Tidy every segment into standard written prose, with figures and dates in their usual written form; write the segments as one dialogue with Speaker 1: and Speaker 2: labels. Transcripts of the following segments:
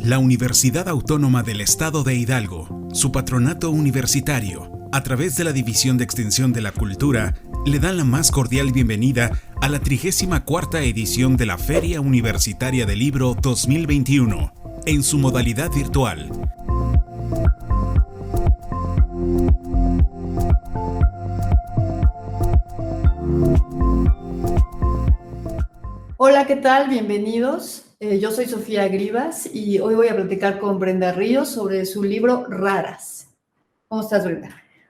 Speaker 1: La Universidad Autónoma del Estado de Hidalgo, su patronato universitario, a través de la División de Extensión de la Cultura, le dan la más cordial bienvenida a la 34ª edición de la Feria Universitaria del Libro 2021, en su modalidad virtual.
Speaker 2: Hola, ¿qué tal? Bienvenidos. Yo soy Sofía Grivas y hoy voy a platicar con Brenda Ríos sobre su libro Raras. ¿Cómo estás, Brenda?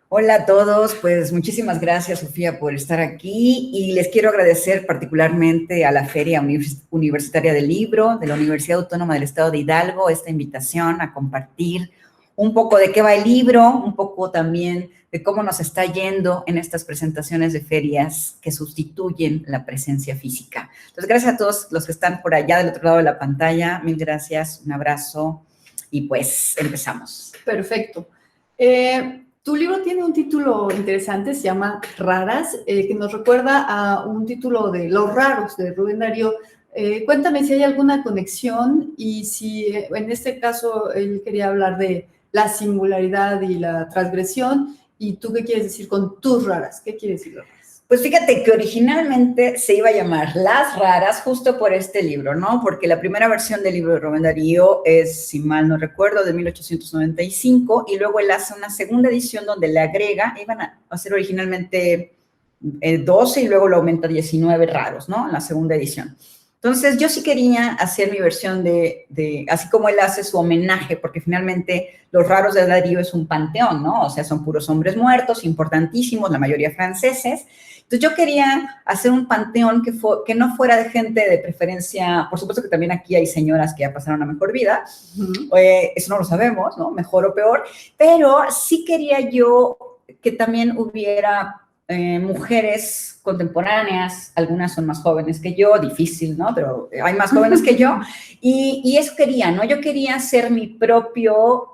Speaker 3: Hola a todos, pues muchísimas gracias, Sofía, por estar aquí y les quiero agradecer particularmente a la Feria Universitaria del Libro de la Universidad Autónoma del Estado de Hidalgo esta invitación a compartir un poco de qué va el libro, un poco también de cómo nos está yendo en estas presentaciones de ferias que sustituyen la presencia física. Entonces, gracias a todos los que están por allá del otro lado de la pantalla. Mil gracias, un abrazo y pues empezamos.
Speaker 2: Perfecto. Tu libro tiene un título interesante, se llama Raras, que nos recuerda a un título de Los Raros, de Rubén Darío. Cuéntame si hay alguna conexión y si en este caso él quería hablar de la singularidad y la transgresión. ¿Y tú qué quieres decir con tus raras? ¿Qué quieres decir raras?
Speaker 3: Pues fíjate que originalmente se iba a llamar Las Raras justo por este libro, ¿no? Porque la primera versión del libro de Rubén Darío es, si mal no recuerdo, de 1895 y luego él hace una segunda edición donde le agrega, iban a hacer originalmente 12 y luego lo aumenta a 19 raros, ¿no? En la segunda edición. Entonces, yo sí quería hacer mi versión así como él hace su homenaje, porque finalmente Los Raros de Darío es un panteón, ¿no? O sea, son puros hombres muertos, importantísimos, la mayoría franceses. Entonces, yo quería hacer un panteón que no fuera de gente de preferencia, por supuesto que también aquí hay señoras que ya pasaron a mejor vida, eso no lo sabemos, ¿no? Mejor o peor, pero sí quería yo que también hubiera mujeres contemporáneas, algunas son más jóvenes que yo, difícil, ¿no? Pero hay más jóvenes que yo, y eso quería, ¿no? Yo quería hacer mi propio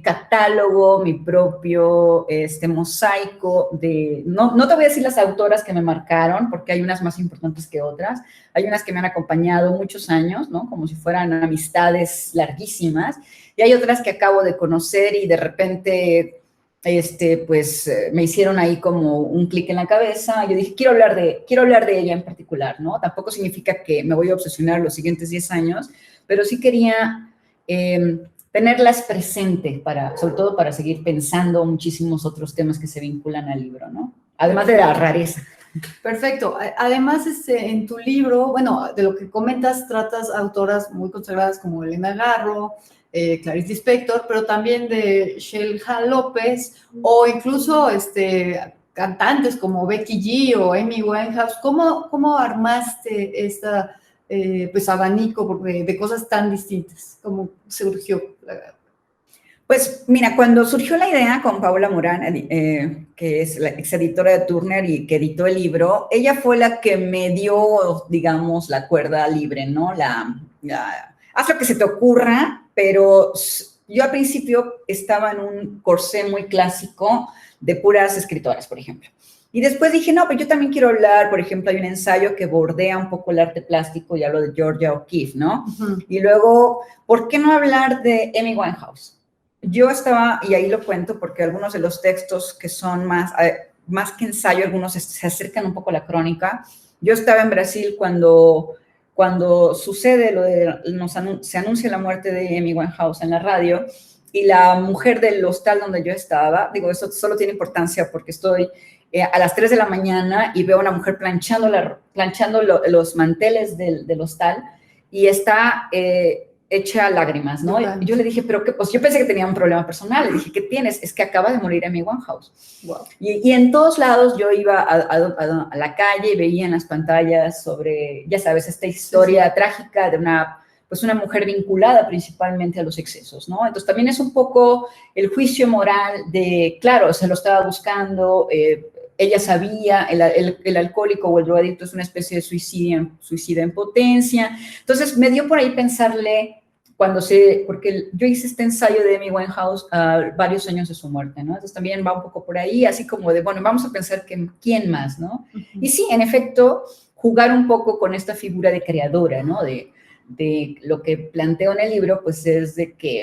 Speaker 3: catálogo, mi propio mosaico de, no te voy a decir las autoras que me marcaron, porque hay unas más importantes que otras, hay unas que me han acompañado muchos años, ¿no? Como si fueran amistades larguísimas, y hay otras que acabo de conocer y de repente pues me hicieron ahí como un clic en la cabeza. Yo dije, quiero hablar de ella en particular, ¿no? Tampoco significa que me voy a obsesionar los siguientes 10 años, pero sí quería tenerlas presente, sobre todo para seguir pensando muchísimos otros temas que se vinculan al libro, ¿no? Además de la rareza.
Speaker 2: Perfecto. Además, en tu libro, bueno, de lo que comentas, tratas autoras muy consagradas como Elena Garro, Clarice Lispector, pero también de Shelja López, o incluso cantantes como Becky G o Amy Winehouse. ¿Cómo armaste pues abanico de cosas tan distintas? ¿Cómo surgió?
Speaker 3: Pues mira, cuando surgió la idea con Paula Morán, que es la exeditora de Turner y que editó el libro, ella fue la que me dio, digamos, la cuerda libre, ¿no? Haz lo que se te ocurra, pero yo al principio estaba en un corsé muy clásico de puras escritoras, por ejemplo. Y después dije, no, pero yo también quiero hablar, por ejemplo, hay un ensayo que bordea un poco el arte plástico y hablo de Georgia O'Keeffe, ¿no? Y luego, ¿por qué no hablar de Amy Winehouse? Yo estaba, y ahí lo cuento porque algunos de los textos que son más que ensayo, algunos se acercan un poco a la crónica. Yo estaba en Brasil cuando sucede se anuncia la muerte de Amy Winehouse en la radio, y la mujer del hostal donde yo estaba, digo, eso solo tiene importancia porque estoy a las 3 de la mañana y veo a una mujer planchando los manteles del hostal y está hecha lágrimas, ¿no? Y yo le dije, pero qué, pues yo pensé que tenía un problema personal. Le dije, ¿qué tienes? Es que acaba de morir Amy Winehouse. Wow. Y en todos lados yo iba a la calle y veía en las pantallas sobre, ya sabes, esta historia trágica de una mujer vinculada principalmente a los excesos, ¿no? Entonces también es un poco el juicio moral de, claro, se lo estaba buscando, ella sabía, el alcohólico o el drogadicto es una especie de suicida en potencia. Entonces me dio por ahí pensarle, porque yo hice este ensayo de Amy Winehouse a varios años de su muerte, ¿no? Entonces también va un poco por ahí, así como de, bueno, vamos a pensar quién más, ¿no? Y sí, en efecto, jugar un poco con esta figura de creadora, ¿no? de lo que planteo en el libro, pues es de que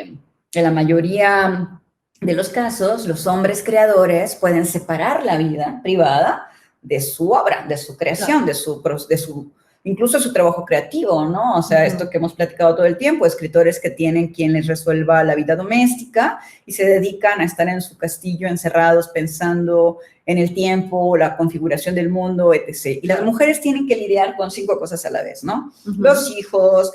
Speaker 3: en la mayoría de los casos, los hombres creadores pueden separar la vida privada de su obra, de su creación, claro, incluso su trabajo creativo, ¿no? O sea, esto que hemos platicado todo el tiempo, escritores que tienen quien les resuelva la vida doméstica y se dedican a estar en su castillo encerrados pensando en el tiempo, la configuración del mundo, etc. Y las mujeres tienen que lidiar con 5 cosas a la vez, ¿no? Los hijos,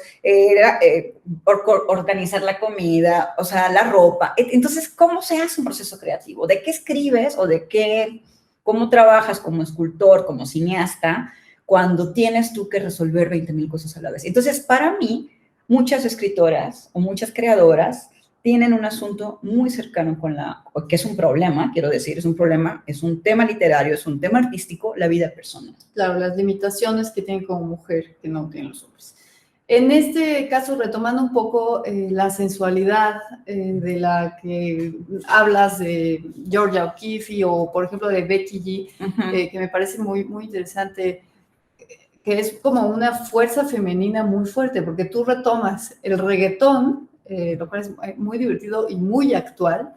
Speaker 3: organizar la comida, o sea, la ropa. Entonces, ¿cómo se hace un proceso creativo? ¿De qué escribes o de qué, cómo trabajas como escultor, como cineasta, cuando tienes tú que resolver 20,000 cosas a la vez? Entonces, para mí, muchas escritoras o muchas creadoras tienen un asunto muy cercano con que es un problema, quiero decir, es un problema, es un tema literario, es un tema artístico, la vida personal.
Speaker 2: Claro, las limitaciones que tienen como mujer que no tienen los hombres. En este caso, retomando un poco la sensualidad de la que hablas de Georgia O'Keeffe o, por ejemplo, de Becky G, que me parece muy, muy interesante, que es como una fuerza femenina muy fuerte, porque tú retomas el reggaetón, lo cual es muy divertido y muy actual,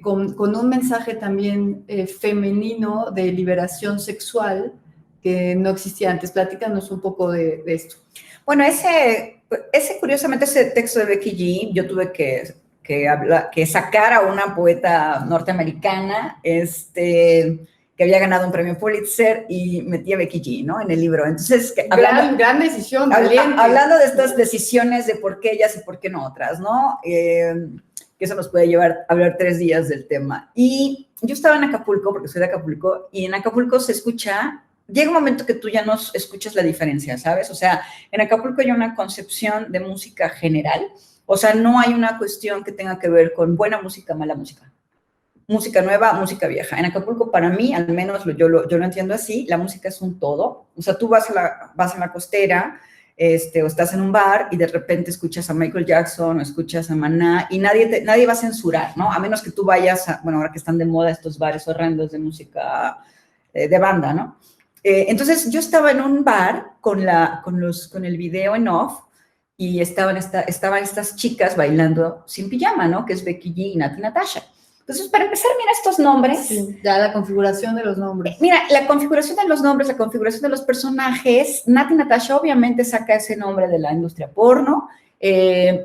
Speaker 2: con un mensaje también femenino de liberación sexual que no existía antes. Platícanos un poco de esto.
Speaker 3: Bueno, curiosamente, ese texto de Becky G, yo tuve que sacar a una poeta norteamericana, que había ganado un premio Pulitzer y metí a Becky G, ¿no? En el libro. Entonces,
Speaker 2: gran decisión, valiente.
Speaker 3: Hablando de estas decisiones de por qué ellas y por qué no otras, ¿no? Que eso nos puede llevar a hablar 3 días del tema. Y yo estaba en Acapulco, porque soy de Acapulco, y en Acapulco se escucha, llega un momento que tú ya no escuchas la diferencia, ¿sabes? O sea, en Acapulco hay una concepción de música general, o sea, no hay una cuestión que tenga que ver con buena música, mala música. Música nueva, música vieja. En Acapulco, para mí, al menos yo lo entiendo así, la música es un todo. O sea, tú vas a la costera, o estás en un bar y de repente escuchas a Michael Jackson o escuchas a Maná y nadie va a censurar, ¿no? A menos que tú vayas bueno, ahora que están de moda estos bares horrendos de música de banda, ¿no? Entonces, yo estaba en un bar con el video en off y estaban estas chicas bailando sin pijama, ¿no? Que es Becky G y Nati Natasha. Entonces, para empezar, mira estos nombres.
Speaker 2: Sí, ya la configuración de los nombres.
Speaker 3: Mira, la configuración de los nombres, la configuración de los personajes. Nati Natasha obviamente saca ese nombre de la industria porno. Hay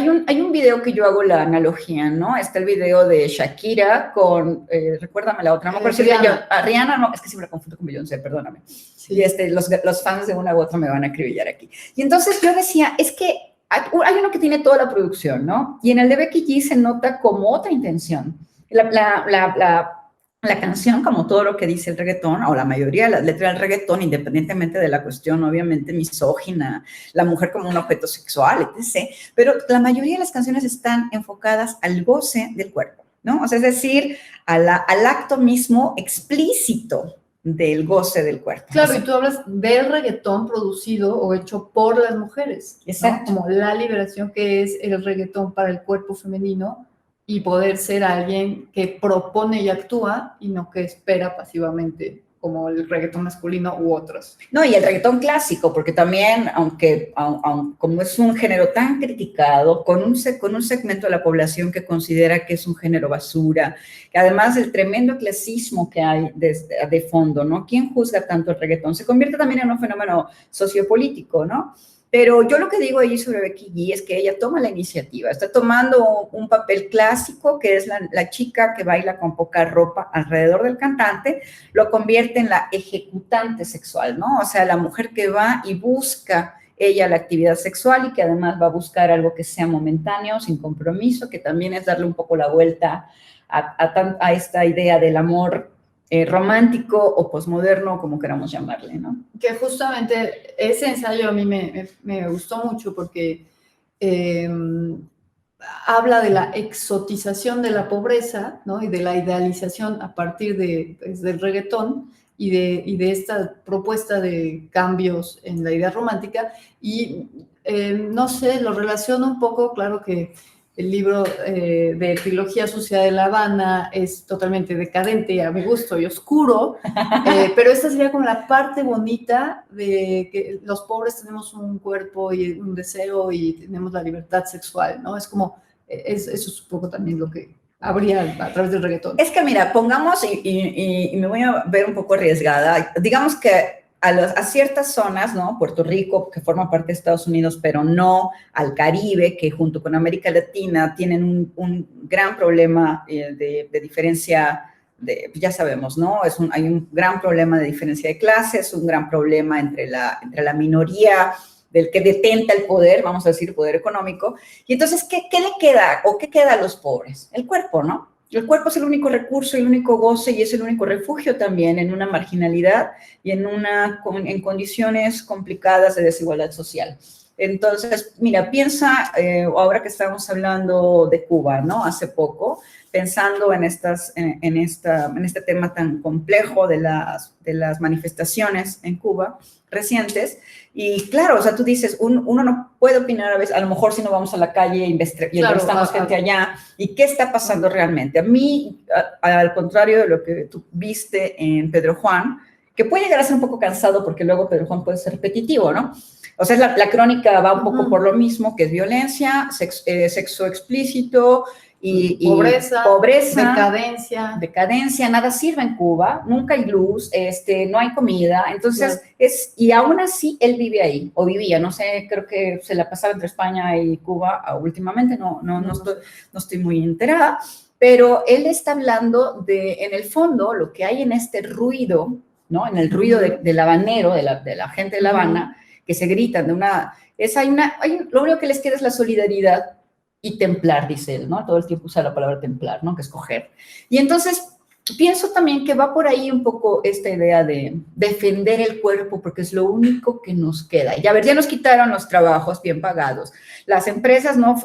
Speaker 3: un video que yo hago la analogía, ¿no? Está el video de Shakira con, recuérdame la otra, no me acuerdo si Rihanna, no, es que siempre la confundo con Beyoncé, perdóname. Sí. Y los fans de una u otra me van a acribillar aquí. Y entonces yo decía, es que hay uno que tiene toda la producción, ¿no? Y en el de Becky G se nota como otra intención. La canción, como todo lo que dice el reggaetón, o la mayoría de las letras del reggaetón, independientemente de la cuestión, obviamente, misógina, la mujer como un objeto sexual, etc. Pero la mayoría de las canciones están enfocadas al goce del cuerpo, ¿no? O sea, es decir, al acto mismo explícito del goce del cuerpo.
Speaker 2: Claro, y tú hablas del reggaetón producido o hecho por las mujeres.
Speaker 3: Exacto.
Speaker 2: ¿No? Como la liberación que es el reggaetón para el cuerpo femenino y poder ser alguien que propone y actúa y no que espera pasivamente como el reggaetón masculino u otros.
Speaker 3: No, y el reggaetón clásico, porque también, aunque como es un género tan criticado, con un segmento de la población que considera que es un género basura, que además del tremendo clasismo que hay de fondo, ¿no? ¿Quién juzga tanto el reggaetón? Se convierte también en un fenómeno sociopolítico, ¿no? Pero yo lo que digo ahí sobre Becky G es que ella toma la iniciativa, está tomando un papel clásico, que es la chica que baila con poca ropa alrededor del cantante, lo convierte en la ejecutante sexual, ¿no? O sea, la mujer que va y busca ella la actividad sexual y que además va a buscar algo que sea momentáneo, sin compromiso, que también es darle un poco la vuelta a esta idea del amor romántico o posmoderno, como queramos llamarle, ¿no?
Speaker 2: Que justamente ese ensayo a mí me gustó mucho porque habla de la exotización de la pobreza, ¿no? Y de la idealización a partir del reggaetón y de esta propuesta de cambios en la idea romántica. Y no sé, lo relaciono un poco, claro que el libro de Trilogía Sucia de La Habana es totalmente decadente a mi gusto y oscuro, pero esta sería como la parte bonita de que los pobres tenemos un cuerpo y un deseo y tenemos la libertad sexual, ¿no? Es como, eso es un poco también lo que habría a través del reggaetón.
Speaker 3: Es que mira, pongamos, y me voy a ver un poco arriesgada, digamos que a ciertas zonas, ¿no? Puerto Rico, que forma parte de Estados Unidos, pero no al Caribe, que junto con América Latina tienen un gran problema de diferencia, ya sabemos, ¿no? Hay un gran problema de diferencia de clases, un gran problema entre la minoría del que detenta el poder, vamos a decir, poder económico. Y entonces, ¿qué le queda o qué queda a los pobres? El cuerpo, ¿no? El cuerpo es el único recurso, el único goce y es el único refugio también en una marginalidad y en condiciones complicadas de desigualdad social. Entonces, mira, piensa, ahora que estamos hablando de Cuba, ¿no? Hace poco, pensando en este tema tan complejo de las manifestaciones en Cuba recientes. Y claro, o sea, tú dices, uno no puede opinar a veces, a lo mejor si no vamos a la calle y entrevistamos gente allá, ¿y qué está pasando realmente? A mí, al contrario de lo que tú viste en Pedro Juan, que puede llegar a ser un poco cansado porque luego Pedro Juan puede ser repetitivo, ¿no? O sea, la crónica va un poco por lo mismo, que es violencia, sexo explícito, y pobreza, decadencia, nada sirve en Cuba, nunca hay luz, no hay comida, entonces y aún así él vive ahí, o vivía, no sé, creo que se la pasaba entre España y Cuba últimamente, no estoy muy enterada, pero él está hablando en el fondo, lo que hay en este ruido, ¿no? En el ruido del habanero, de la gente de La Habana, que se gritan lo único que les queda es la solidaridad y templar, dice él, ¿no? Todo el tiempo usa la palabra templar, ¿no? Que es coger. Y entonces pienso también que va por ahí un poco esta idea de defender el cuerpo porque es lo único que nos queda. Y a ver, ya nos quitaron los trabajos bien pagados. Las empresas no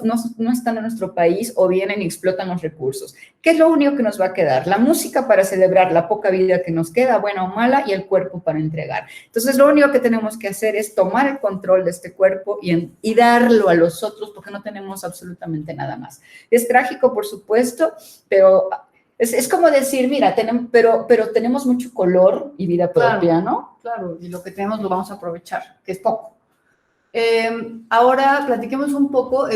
Speaker 3: están en nuestro país o vienen y explotan los recursos. ¿Qué es lo único que nos va a quedar? La música para celebrar la poca vida que nos queda, buena o mala, y el cuerpo para entregar. Entonces, lo único que tenemos que hacer es tomar el control de este cuerpo y darlo a los otros porque no tenemos absolutamente nada más. Es trágico, por supuesto, pero es como decir, mira, pero tenemos mucho color y vida propia, ¿no?
Speaker 2: Claro, y lo que tenemos lo vamos a aprovechar, que es poco. Ahora platiquemos un poco.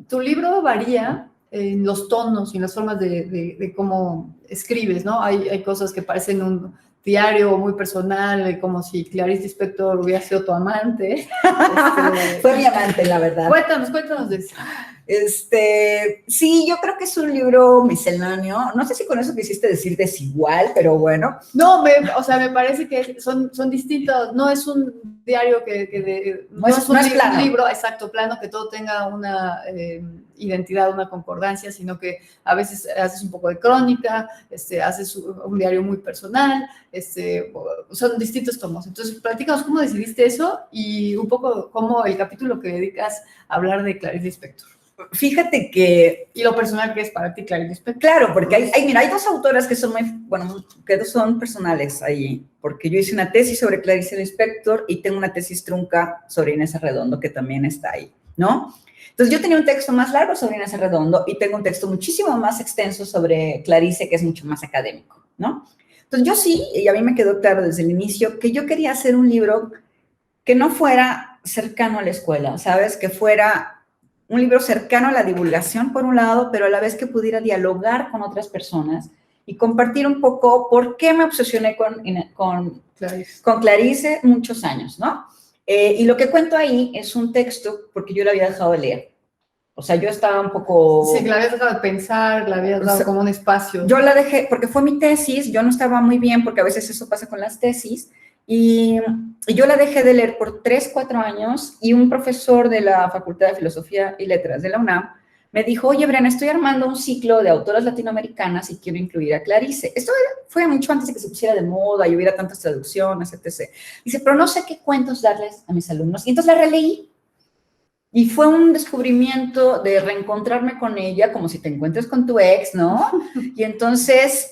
Speaker 2: Tu libro varía en los tonos y en las formas de cómo escribes, ¿no? Hay cosas que parecen un diario muy personal, como si Clarice Lispector hubiera sido tu amante.
Speaker 3: Fue mi amante, la verdad.
Speaker 2: Cuéntanos de eso.
Speaker 3: Sí, yo creo que es un libro misceláneo. No sé si con eso quisiste decir desigual, pero bueno.
Speaker 2: No, me parece que son distintos. No es un diario no es un libro, exacto, plano, que todo tenga una identidad, una concordancia, sino que a veces haces un poco de crónica, haces un diario muy personal, son distintos tomos. Entonces, platícanos cómo decidiste eso y un poco cómo el capítulo que dedicas a hablar de Clarice Lispector.
Speaker 3: Fíjate que...
Speaker 2: Y lo personal que es para ti, Clarice Lispector.
Speaker 3: Claro, porque hay dos autoras que son que son personales ahí, porque yo hice una tesis sobre Clarice Lispector y tengo una tesis trunca sobre Inés Arredondo, que también está ahí, ¿no? Entonces, yo tenía un texto más largo sobre Inés Arredondo y tengo un texto muchísimo más extenso sobre Clarice, que es mucho más académico, ¿no? Entonces, yo sí, y a mí me quedó claro desde el inicio, que yo quería hacer un libro que no fuera cercano a la escuela, ¿sabes? Que fuera un libro cercano a la divulgación, por un lado, pero a la vez que pudiera dialogar con otras personas y compartir un poco por qué me obsesioné con Clarice muchos años, ¿no? Y lo que cuento ahí es un texto, porque yo lo había dejado de leer. O sea, yo estaba un poco...
Speaker 2: Sí, la habías dejado de pensar, la habías dado como un espacio.
Speaker 3: Yo la dejé, porque fue mi tesis, yo no estaba muy bien, porque a veces eso pasa con las tesis, y yo la dejé de leer por 3-4 años, y un profesor de la Facultad de Filosofía y Letras de la UNAM me dijo, oye, Brena, estoy armando un ciclo de autoras latinoamericanas y quiero incluir a Clarice. Esto fue mucho antes de que se pusiera de moda y hubiera tantas traducciones, etc. Dice, pero no sé qué cuentos darles a mis alumnos. Y entonces la releí. Y fue un descubrimiento de reencontrarme con ella, como si te encuentres con tu ex, ¿no? Y entonces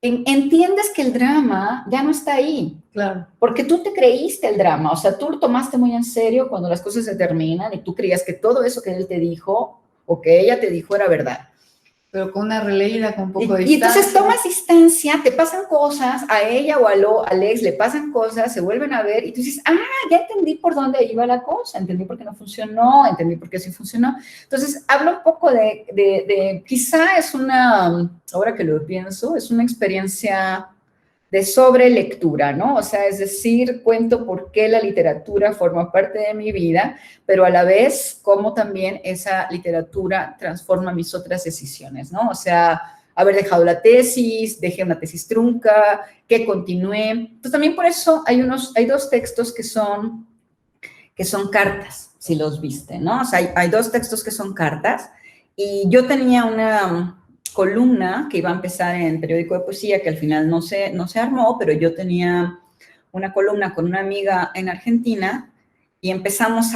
Speaker 3: entiendes que el drama ya no está ahí.
Speaker 2: Claro.
Speaker 3: Porque tú te creíste el drama, o sea, tú lo tomaste muy en serio cuando las cosas se terminan y tú creías que todo eso que él te dijo o que ella te dijo era verdad.
Speaker 2: Pero con una releída, con un poco de
Speaker 3: Y entonces
Speaker 2: distancia.
Speaker 3: tomas distancia, te pasan cosas, a ella o al ex le pasan cosas, se vuelven a ver y tú dices, ya entendí por dónde iba la cosa, entendí por qué no funcionó, entendí por qué sí funcionó. Entonces, hablo un poco quizá es ahora que lo pienso, es una experiencia de sobrelectura, ¿no? O sea, es decir, cuento por qué la literatura forma parte de mi vida, pero a la vez cómo también esa literatura transforma mis otras decisiones, ¿no? O sea, haber dejado la tesis, dejé una tesis trunca, que continué. Entonces, también por eso hay dos textos que son cartas, si los viste, ¿no? O sea, hay dos textos que son cartas, y yo tenía una columna que iba a empezar en Periódico de Poesía, que al final no se armó, pero yo tenía una columna con una amiga en Argentina y empezamos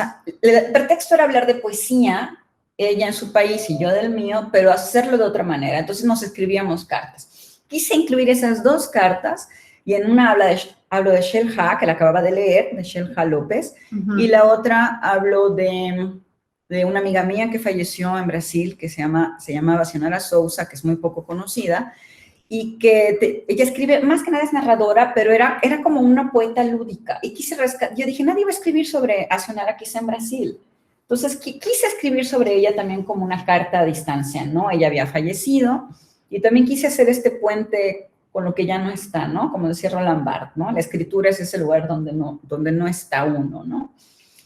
Speaker 3: el pretexto era hablar de poesía, ella en su país y yo del mío, pero hacerlo de otra manera. Entonces nos escribíamos cartas. Quise incluir esas dos cartas y en una hablo de Shelha, que la acababa de leer, de Shelha López, y la otra hablo de una amiga mía que falleció en Brasil, que se llamaba Sionara Souza, que es muy poco conocida, y que ella escribe, más que nada es narradora, pero era como una poeta lúdica, y yo dije, nadie va a escribir sobre Sionara quizá en Brasil, entonces quise escribir sobre ella también como una carta a distancia, ¿no? Ella había fallecido, y también quise hacer este puente con lo que ya no está, ¿no? Como decía Roland Barthes, ¿no? La escritura es ese lugar donde no está uno, ¿no?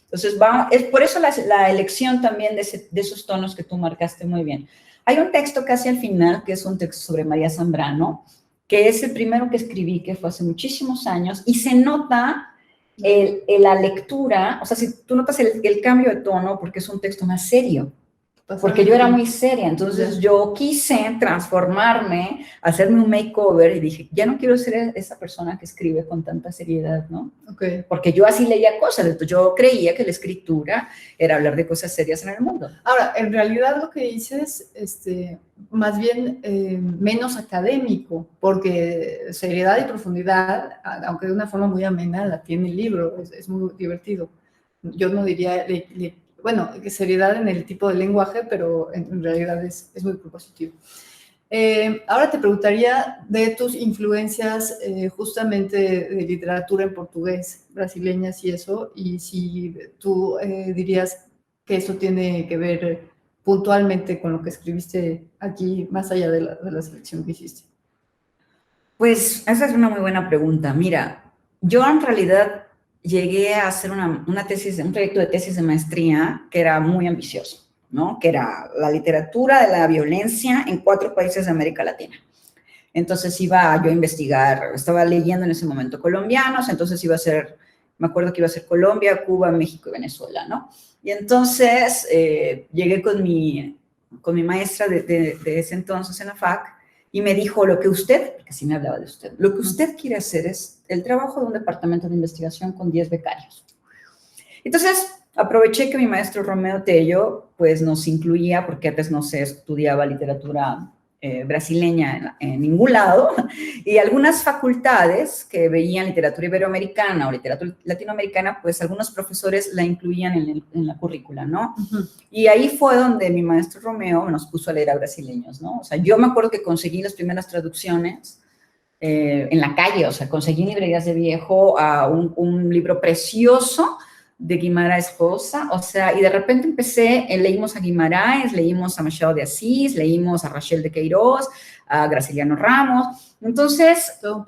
Speaker 3: Entonces, es por eso la elección también de esos tonos que tú marcaste muy bien. Hay un texto casi al final, que es un texto sobre María Zambrano, que es el primero que escribí, que fue hace muchísimos años, y se nota la lectura, o sea, si tú notas el cambio de tono, porque es un texto más serio, porque yo era muy seria, entonces yo quise transformarme, hacerme un makeover y dije, ya no quiero ser esa persona que escribe con tanta seriedad, ¿no?
Speaker 2: Okay.
Speaker 3: Porque yo así leía cosas, entonces yo creía que la escritura era hablar de cosas serias en el mundo.
Speaker 2: Ahora, en realidad lo que dices, más bien menos académico, porque seriedad y profundidad, aunque de una forma muy amena, la tiene el libro, es muy divertido. Yo no diría... bueno, seriedad en el tipo de lenguaje, pero en realidad es muy propositivo. Ahora te preguntaría de tus influencias justamente de literatura en portugués, brasileñas y eso, y si tú dirías que eso tiene que ver puntualmente con lo que escribiste aquí, más allá de la selección que hiciste.
Speaker 3: Pues esa es una muy buena pregunta. Mira, yo en realidad llegué a hacer un proyecto de tesis de maestría que era muy ambicioso, ¿no? Que era la literatura de la violencia en 4 países de América Latina. Entonces iba yo a investigar, estaba leyendo en ese momento colombianos, entonces me acuerdo que iba a ser Colombia, Cuba, México y Venezuela, ¿no? Y entonces llegué con mi maestra de ese entonces en la FAC, y me dijo, lo que usted, porque sí me hablaba de usted, lo que usted quiere hacer es el trabajo de un departamento de investigación con 10 becarios. Entonces, aproveché que mi maestro Romeo Tello, pues nos incluía, porque antes no se estudiaba literatura brasileña en ningún lado, y algunas facultades que veían literatura iberoamericana o literatura latinoamericana, pues algunos profesores la incluían en la currícula, ¿no? Uh-huh. Y ahí fue donde mi maestro Romeo nos puso a leer a brasileños, ¿no? O sea, yo me acuerdo que conseguí las primeras traducciones en la calle, o sea, conseguí en librerías de viejo a un libro precioso de Guimarães Rosa, o sea, y de repente leímos a Guimarães, leímos a Machado de Asís, leímos a Rachel de Queiroz, a Graciliano Ramos, entonces, todo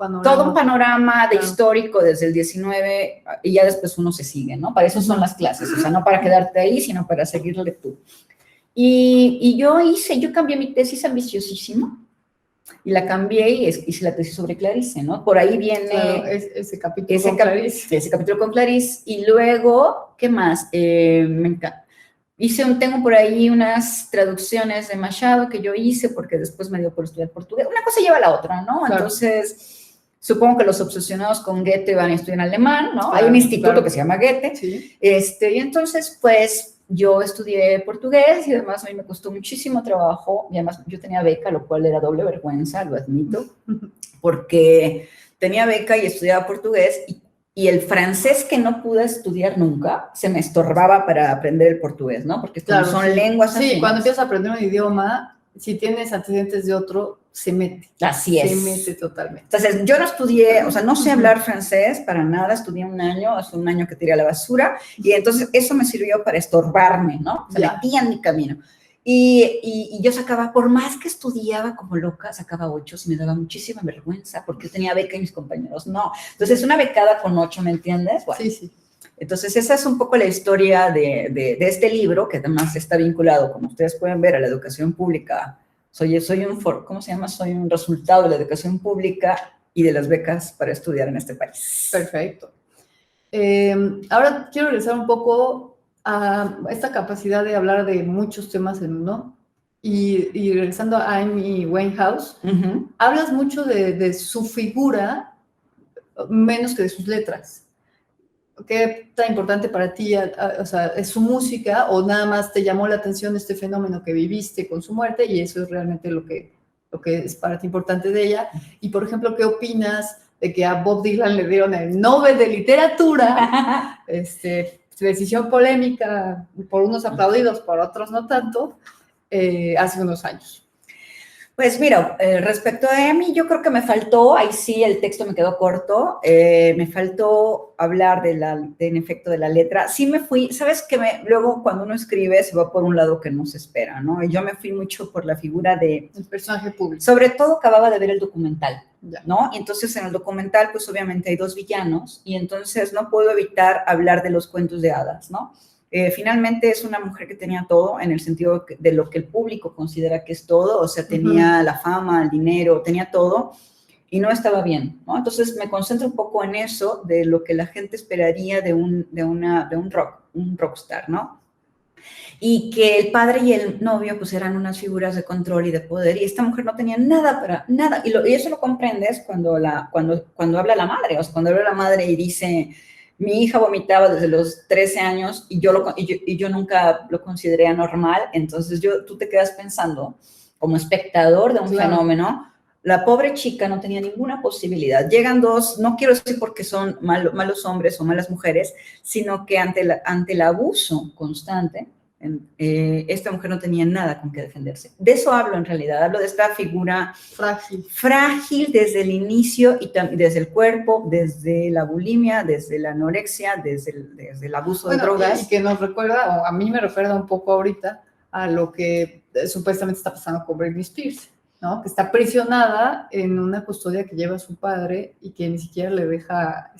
Speaker 3: un panorama de histórico desde el 19, y ya después uno se sigue, ¿no? Para eso son las clases, o sea, no para quedarte ahí, sino para seguir lectura. Y yo cambié mi tesis ambiciosísimo, y la cambié y hice la tesis sobre Clarice, ¿no? Por ahí viene
Speaker 2: ese capítulo con Clarice.
Speaker 3: Ese capítulo con Clarice. Y luego, ¿qué más? Tengo por ahí unas traducciones de Machado que yo hice porque después me dio por estudiar portugués. Una cosa lleva a la otra, ¿no? Claro. Entonces, supongo que los obsesionados con Goethe van a estudiar alemán, ¿no? Claro, hay un instituto que se llama Goethe. Sí. Y entonces, pues, yo estudié portugués y además a mí me costó muchísimo trabajo y además yo tenía beca, lo cual era doble vergüenza, lo admito, porque tenía beca y estudiaba portugués y el francés que no pude estudiar nunca, se me estorbaba para aprender el portugués, ¿no? Porque como son lenguas
Speaker 2: afines.
Speaker 3: Sí,
Speaker 2: cuando empiezas a aprender un idioma, si tienes antecedentes de otro, se mete.
Speaker 3: Así es.
Speaker 2: Se mete totalmente.
Speaker 3: Entonces, yo no estudié, o sea, no sé hablar francés para nada, estudié un año, hace un año que tiré a la basura, y entonces eso me sirvió para estorbarme, ¿no? Se metía en mi camino. Y yo sacaba, por más que estudiaba como loca, sacaba 8, y me daba muchísima vergüenza, porque yo tenía beca y mis compañeros no. Entonces, una becada con 8, ¿me entiendes? Bueno,
Speaker 2: sí.
Speaker 3: Entonces, esa es un poco la historia de este libro, que además está vinculado, como ustedes pueden ver, a la educación pública. Soy ¿cómo se llama? Soy un resultado de la educación pública y de las becas para estudiar en este país.
Speaker 2: Perfecto. Ahora quiero regresar un poco a esta capacidad de hablar de muchos temas en uno. Y regresando a Amy Winehouse, hablas mucho de su figura, menos que de sus letras. ¿Qué tan importante para ti, o sea, es su música o nada más te llamó la atención este fenómeno que viviste con su muerte y eso es realmente lo que es para ti importante de ella? Y, por ejemplo, ¿qué opinas de que a Bob Dylan le dieron el Nobel de Literatura? Decisión polémica, por unos aplaudidos, por otros no tanto, hace unos años.
Speaker 3: Pues mira, respecto a Amy, yo creo que me faltó, ahí sí el texto me quedó corto, me faltó hablar en efecto de la letra. Sí me fui, sabes que luego cuando uno escribe se va por un lado que no se espera, ¿no? Y yo me fui mucho por la figura de...
Speaker 2: El personaje público.
Speaker 3: Sobre todo acababa de ver el documental, ¿no? Y entonces en el documental pues obviamente hay 2 villanos y entonces no puedo evitar hablar de los cuentos de hadas, ¿no? Finalmente es una mujer que tenía todo en el sentido de lo que el público considera que es todo, o sea, tenía la fama, el dinero, tenía todo y no estaba bien, ¿no? Entonces me concentro un poco en eso, de lo que la gente esperaría de un rockstar, ¿no? Y que el padre y el novio pues eran unas figuras de control y de poder y esta mujer no tenía nada para nada y eso lo comprendes cuando habla la madre, o sea, cuando habla la madre y dice... Mi hija vomitaba desde los 13 años y yo nunca lo consideré anormal. Entonces, tú te quedas pensando, como espectador de un fenómeno, la pobre chica no tenía ninguna posibilidad. Llegan 2, no quiero decir porque son malos hombres o malas mujeres, sino que ante el abuso constante, esta mujer no tenía nada con que defenderse. De eso hablo en realidad, hablo de esta figura frágil desde el inicio y desde el cuerpo, desde la bulimia, desde la anorexia, desde el abuso de drogas.
Speaker 2: Y que nos recuerda, o a mí me recuerda un poco ahorita, a lo que supuestamente está pasando con Britney Spears, ¿no? Que está aprisionada en una custodia que lleva su padre y que ni siquiera le deja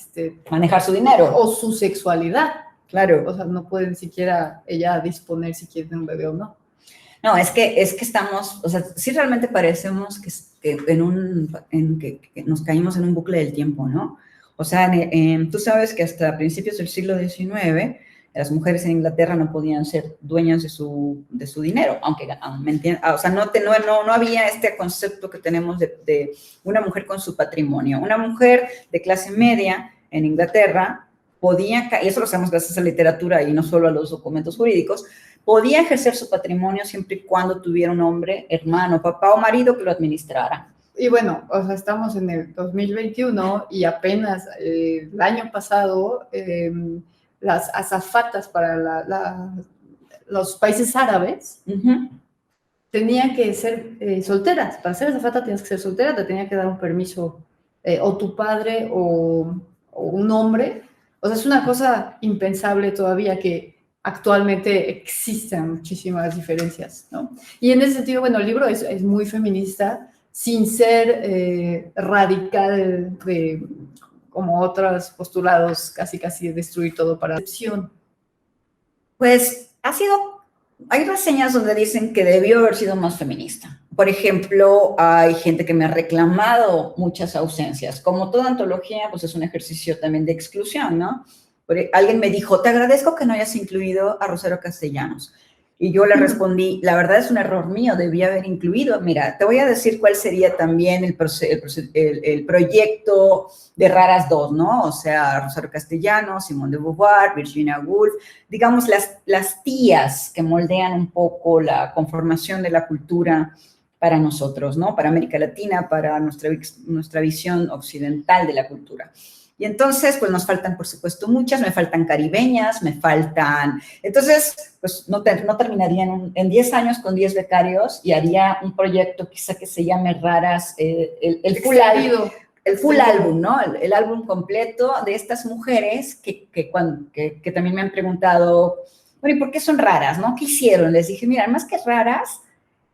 Speaker 3: manejar su dinero.
Speaker 2: O su sexualidad.
Speaker 3: Claro.
Speaker 2: O sea, no puede ni siquiera ella disponer si quiere de un bebé o no.
Speaker 3: No, es que estamos, o sea, sí realmente parecemos que nos caímos en un bucle del tiempo, ¿no? O sea, tú sabes que hasta principios del siglo XIX las mujeres en Inglaterra no podían ser dueñas de su dinero, aunque, ¿me entiendes? O sea, no había este concepto que tenemos de una mujer con su patrimonio. Una mujer de clase media en Inglaterra podía, y eso lo sabemos gracias a la literatura y no solo a los documentos jurídicos, podía ejercer su patrimonio siempre y cuando tuviera un hombre, hermano, papá o marido que lo administrara.
Speaker 2: Y bueno, o sea, estamos en el 2021 y apenas el año pasado las azafatas para los países árabes tenían que ser solteras. Para ser azafata tienes que ser soltera, te tenía que dar un permiso o tu padre o un hombre. O sea, es una cosa impensable todavía que actualmente existen muchísimas diferencias, ¿no? Y en ese sentido, bueno, el libro es muy feminista, sin ser radical como otros postulados, casi de destruir todo para la excepción.
Speaker 3: Pues hay reseñas donde dicen que debió haber sido más feminista. Por ejemplo, hay gente que me ha reclamado muchas ausencias. Como toda antología, pues es un ejercicio también de exclusión, ¿no? Alguien me dijo, te agradezco que no hayas incluido a Rosario Castellanos. Y yo le respondí, la verdad es un error mío, debía haber incluido. Mira, te voy a decir cuál sería también el proyecto de Raras 2, ¿no? O sea, Rosario Castellanos, Simone de Beauvoir, Virginia Woolf, digamos las tías que moldean un poco la conformación de la cultura para nosotros, ¿no? Para América Latina, para nuestra visión occidental de la cultura. Y entonces, pues nos faltan, por supuesto, muchas, me faltan caribeñas, me faltan... Entonces, pues no terminaría en 10 años con 10 becarios y haría un proyecto quizá que se llame Raras, el full álbum, ¿no? El álbum completo de estas mujeres que también me han preguntado, bueno, ¿y por qué son raras, no? ¿Qué hicieron? Les dije, mira, más que raras,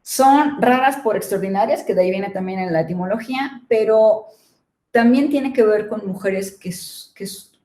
Speaker 3: son raras por extraordinarias, que de ahí viene también en la etimología, pero también tiene que ver con mujeres que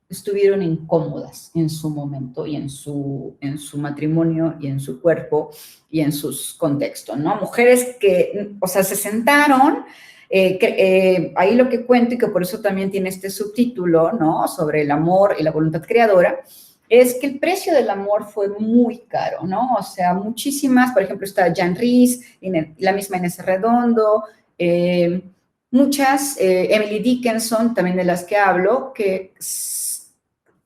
Speaker 3: estuvieron incómodas en su momento y en su matrimonio y en su cuerpo y en sus contextos, ¿no? Mujeres que, o sea, se sentaron, ahí lo que cuento y que por eso también tiene este subtítulo, ¿no? Sobre el amor y la voluntad creadora, es que el precio del amor fue muy caro, ¿no? O sea, muchísimas, por ejemplo, está Jan Ries, la misma Inés Redondo, muchas, Emily Dickinson, también de las que hablo, que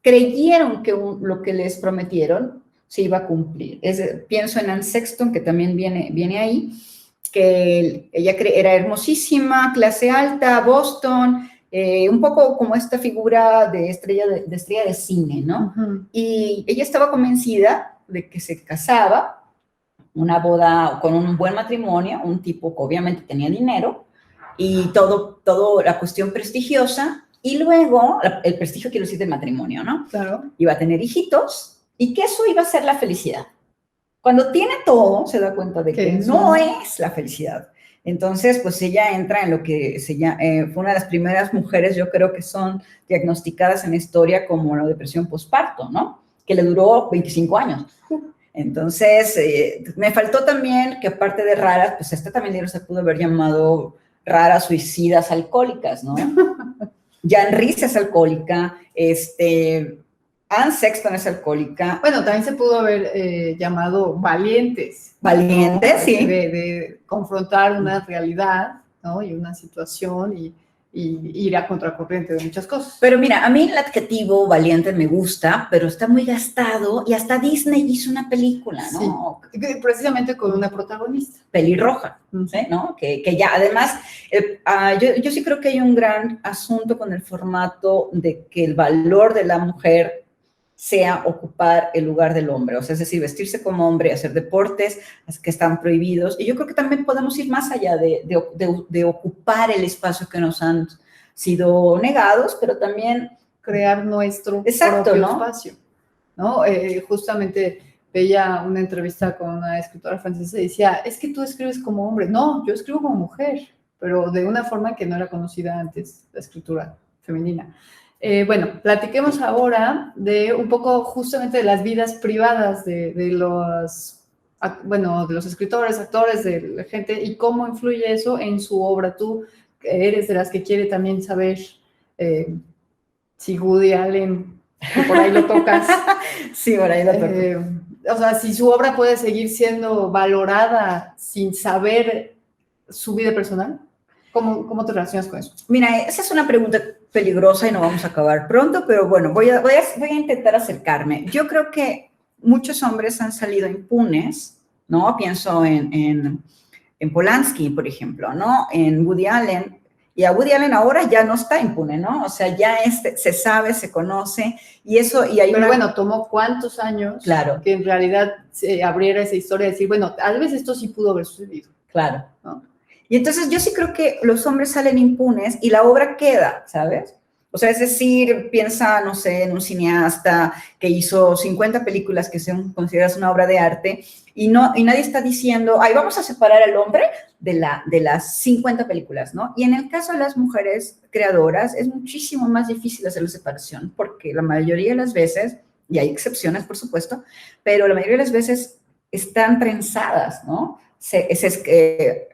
Speaker 3: creyeron que lo que les prometieron se iba a cumplir. Pienso en Anne Sexton, que también viene ahí, que ella era hermosísima, clase alta, Boston, un poco como esta figura de estrella de cine, ¿no? Uh-huh. Y ella estaba convencida de que se casaba, una boda con un buen matrimonio, un tipo que obviamente tenía dinero, y todo la cuestión prestigiosa, y luego, el prestigio quiero decir del matrimonio, ¿no?
Speaker 2: Claro.
Speaker 3: Iba a tener hijitos, y que eso iba a ser la felicidad. Cuando tiene todo, se da cuenta de que no es la felicidad. Entonces, pues ella entra en lo que fue una de las primeras mujeres, yo creo que son diagnosticadas en la historia como la depresión postparto, ¿no? Que le duró 25 años. Entonces, me faltó también que aparte de raras, pues este también libro se pudo haber llamado Raras Suicidas Alcohólicas, ¿no? Jan Ries es alcohólica, Anne Sexton es alcohólica.
Speaker 2: Bueno, también se pudo haber llamado Valientes.
Speaker 3: Valientes,
Speaker 2: ¿no?
Speaker 3: sí.
Speaker 2: De confrontar una realidad, ¿no? Y una situación y ir a contracorriente de muchas cosas.
Speaker 3: Pero mira, a mí el adjetivo valiente me gusta, pero está muy gastado y hasta Disney hizo una película, ¿no?
Speaker 2: Sí, precisamente con una protagonista.
Speaker 3: Pelirroja, ¿sí? ¿No? Que ya, además, yo sí creo que hay un gran asunto con el formato de que el valor de la mujer sea ocupar el lugar del hombre, o sea, es decir, vestirse como hombre, hacer deportes que están prohibidos, y yo creo que también podemos ir más allá de ocupar el espacio que nos han sido negados, pero también
Speaker 2: crear nuestro
Speaker 3: propio
Speaker 2: espacio, ¿no? Justamente veía una entrevista con una escritora francesa y decía, es que tú escribes como hombre. No, yo escribo como mujer, pero de una forma que no era conocida antes, la escritura femenina. Bueno, platiquemos ahora de un poco justamente de las vidas privadas de los escritores, actores, de la gente y cómo influye eso en su obra. Tú eres de las que quiere también saber si Woody Allen, que por ahí lo tocas.
Speaker 3: Sí, por ahí lo toco.
Speaker 2: O sea, si su obra puede seguir siendo valorada sin saber su vida personal. ¿Cómo te relacionas con eso?
Speaker 3: Mira, esa es una pregunta peligrosa y no vamos a acabar pronto, pero bueno, voy a intentar acercarme. Yo creo que muchos hombres han salido impunes, ¿no? Pienso en Polanski, por ejemplo, ¿no? En Woody Allen. Y a Woody Allen ahora ya no está impune, ¿no? O sea, ya se sabe, se conoce, y eso...
Speaker 2: Pero bueno, tomó cuántos años
Speaker 3: claro,
Speaker 2: que en realidad se abriera esa historia de decir, bueno, tal vez esto sí pudo haber sucedido.
Speaker 3: Claro, ¿no? Y entonces yo sí creo que los hombres salen impunes y la obra queda, ¿sabes? O sea, es decir, piensa, no sé, en un cineasta que hizo 50 películas que son consideradas una obra de arte y nadie está diciendo, ay, vamos a separar al hombre de las 50 películas, ¿no? Y en el caso de las mujeres creadoras es muchísimo más difícil hacer la separación porque la mayoría de las veces, y hay excepciones, por supuesto, pero la mayoría de las veces están prensadas, ¿no?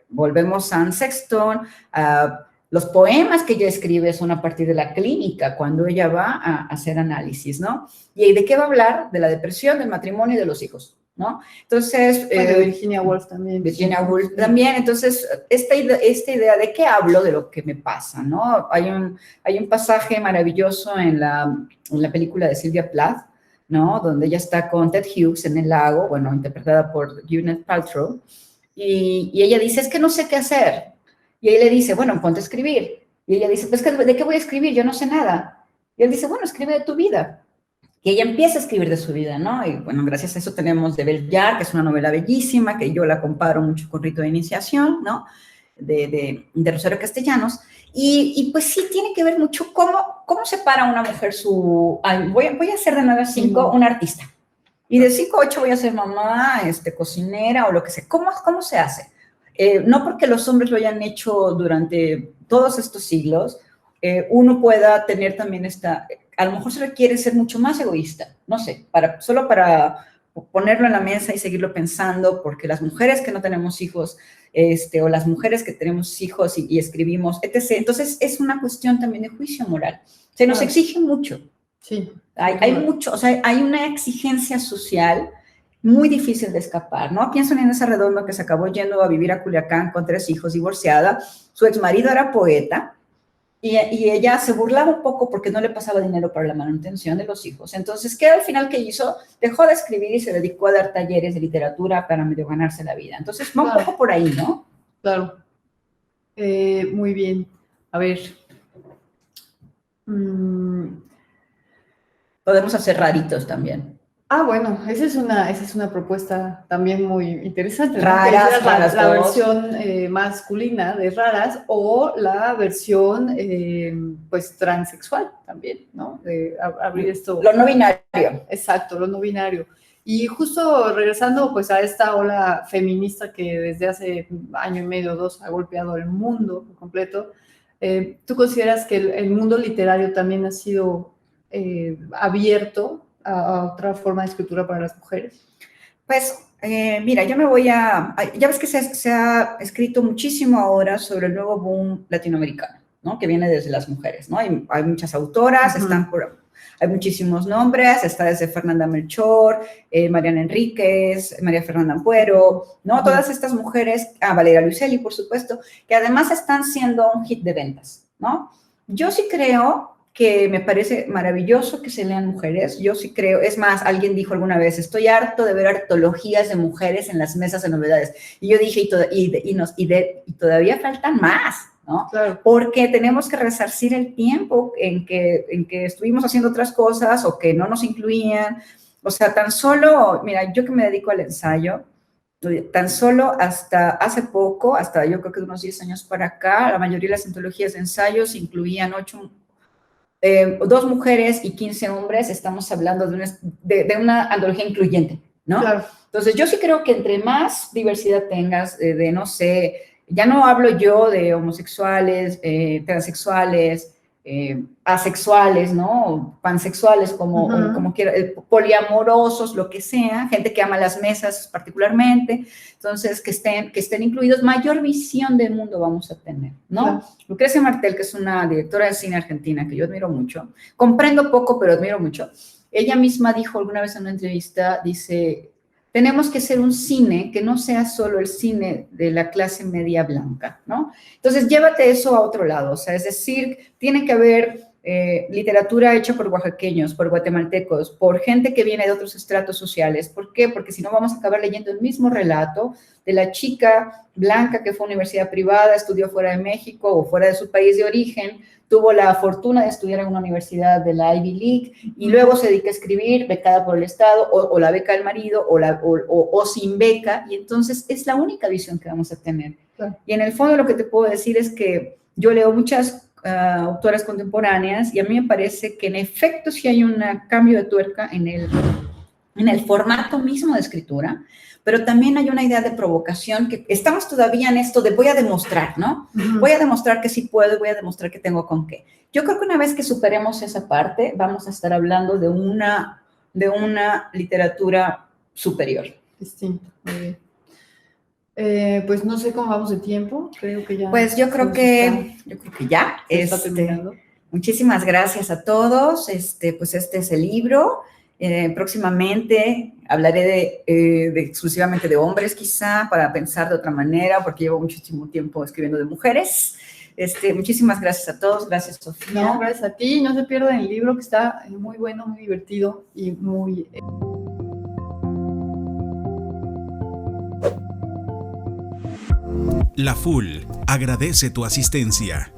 Speaker 3: Volvemos a Anne Sexton, los poemas que ella escribe son a partir de la clínica, cuando ella va a hacer análisis, ¿no? ¿Y de qué va a hablar? De la depresión, del matrimonio y de los hijos, ¿no? Entonces...
Speaker 2: de Virginia Woolf también.
Speaker 3: Virginia Woolf también. Entonces, esta idea de qué hablo, de lo que me pasa, ¿no? Hay un pasaje maravilloso en la película de Sylvia Plath, ¿no? Donde ella está con Ted Hughes en el lago, bueno, interpretada por Gwyneth Paltrow, y ella dice, es que no sé qué hacer. Y él le dice, bueno, ponte a escribir. Y ella dice, pues, ¿de qué voy a escribir? Yo no sé nada. Y él dice, bueno, escribe de tu vida. Y ella empieza a escribir de su vida, ¿no? Y bueno, gracias a eso tenemos de Bellar, que es una novela bellísima, que yo la comparo mucho con Rito de Iniciación, ¿no? De Rosario Castellanos. Y pues sí, tiene que ver mucho cómo separa una mujer su... Ay, voy a ser de 9 a 5 una artista. Y de 5 a 8 voy a ser mamá, cocinera o lo que sea. ¿Cómo se hace? No porque los hombres lo hayan hecho durante todos estos siglos, uno pueda tener también a lo mejor se requiere ser mucho más egoísta, no sé, solo para ponerlo en la mesa y seguirlo pensando, porque las mujeres que no tenemos hijos, o las mujeres que tenemos hijos y escribimos, etc. Entonces es una cuestión también de juicio moral. Se nos exige mucho.
Speaker 2: Sí.
Speaker 3: Hay mucho, o sea, hay una exigencia social muy difícil de escapar, ¿no? Pienso en Inés Arredondo, que se acabó yendo a vivir a Culiacán con 3 hijos, divorciada. Su exmarido era poeta y ella se burlaba un poco porque no le pasaba dinero para la manutención de los hijos. Entonces, ¿qué al final que hizo? Dejó de escribir y se dedicó a dar talleres de literatura para medio ganarse la vida. Entonces, va un poco por ahí, ¿no?
Speaker 2: Claro. Muy bien. A ver.
Speaker 3: Podemos hacer raritos también.
Speaker 2: Bueno, esa es una propuesta también muy interesante, ¿no?
Speaker 3: Raras,
Speaker 2: la versión masculina de raras o la versión pues transexual también, ¿no? De abrir esto.
Speaker 3: Lo no binario.
Speaker 2: Exacto, lo no binario. Y justo regresando pues a esta ola feminista que desde hace 1 año y medio, 2 ha golpeado el mundo completo, ¿tú consideras que el mundo literario también ha sido abierto a otra forma de escritura para las mujeres?
Speaker 3: Pues, mira, ya ves que se ha escrito muchísimo ahora sobre el nuevo boom latinoamericano, ¿no? Que viene desde las mujeres, ¿no? Hay muchas autoras, hay muchísimos nombres, está desde Fernanda Melchor, Mariana Enríquez, María Fernanda Ampuero, ¿no? Todas estas mujeres, Valeria Luiselli, por supuesto, que además están siendo un hit de ventas, ¿no? Yo sí creo que me parece maravilloso que se lean mujeres. Yo sí creo, es más, alguien dijo alguna vez, estoy harto de ver antologías de mujeres en las mesas de novedades. Y yo dije, y todavía faltan más, ¿no?
Speaker 2: Claro.
Speaker 3: Porque tenemos que resarcir el tiempo en que estuvimos haciendo otras cosas o que no nos incluían. O sea, tan solo, mira, yo que me dedico al ensayo, tan solo hasta hace poco, hasta yo creo que de unos 10 años para acá, la mayoría de las antologías de ensayos incluían 2 mujeres y 15 hombres. Estamos hablando de una antología incluyente, ¿no?
Speaker 2: Claro.
Speaker 3: Entonces, yo sí creo que entre más diversidad tengas, no sé, ya no hablo yo de homosexuales, transexuales, asexuales, ¿no? Pansexuales, como quiera, poliamorosos, lo que sea, gente que ama las mesas particularmente. Entonces, que estén incluidos, mayor visión del mundo vamos a tener, ¿no?
Speaker 2: Claro.
Speaker 3: Lucrecia Martel, que es una directora de cine argentina que yo admiro mucho, comprendo poco, pero admiro mucho. Ella misma dijo alguna vez en una entrevista, dice, tenemos que hacer un cine que no sea solo el cine de la clase media blanca, ¿no? Entonces, llévate eso a otro lado, o sea, es decir, tiene que haber literatura hecha por oaxaqueños, por guatemaltecos, por gente que viene de otros estratos sociales. ¿Por qué? Porque si no vamos a acabar leyendo el mismo relato de la chica blanca que fue a universidad privada, estudió fuera de México o fuera de su país de origen, tuvo la fortuna de estudiar en una universidad de la Ivy League y luego se dedica a escribir, becada por el Estado, o la beca del marido, o sin beca, y entonces es la única visión que vamos a tener.
Speaker 2: Claro.
Speaker 3: Y en el fondo lo que te puedo decir es que yo leo muchas autoras contemporáneas y a mí me parece que en efecto sí hay un cambio de tuerca en el formato mismo de escritura, pero también hay una idea de provocación, que estamos todavía en esto de voy a demostrar, ¿no? Voy a demostrar que sí puedo, voy a demostrar que tengo con qué. Yo creo que una vez que superemos esa parte, vamos a estar hablando de una literatura superior.
Speaker 2: Distinto, muy bien. Pues no sé cómo vamos de tiempo, creo que ya.
Speaker 3: Pues yo creo que ya.
Speaker 2: Está terminando.
Speaker 3: Muchísimas gracias a todos. Pues este es el libro. Próximamente hablaré exclusivamente de hombres, quizá, para pensar de otra manera, porque llevo muchísimo tiempo escribiendo de mujeres. Muchísimas gracias a todos. Gracias, Sofía.
Speaker 2: No, gracias a ti. No se pierdan el libro, que está muy bueno, muy divertido y muy...
Speaker 1: La FUL agradece tu asistencia.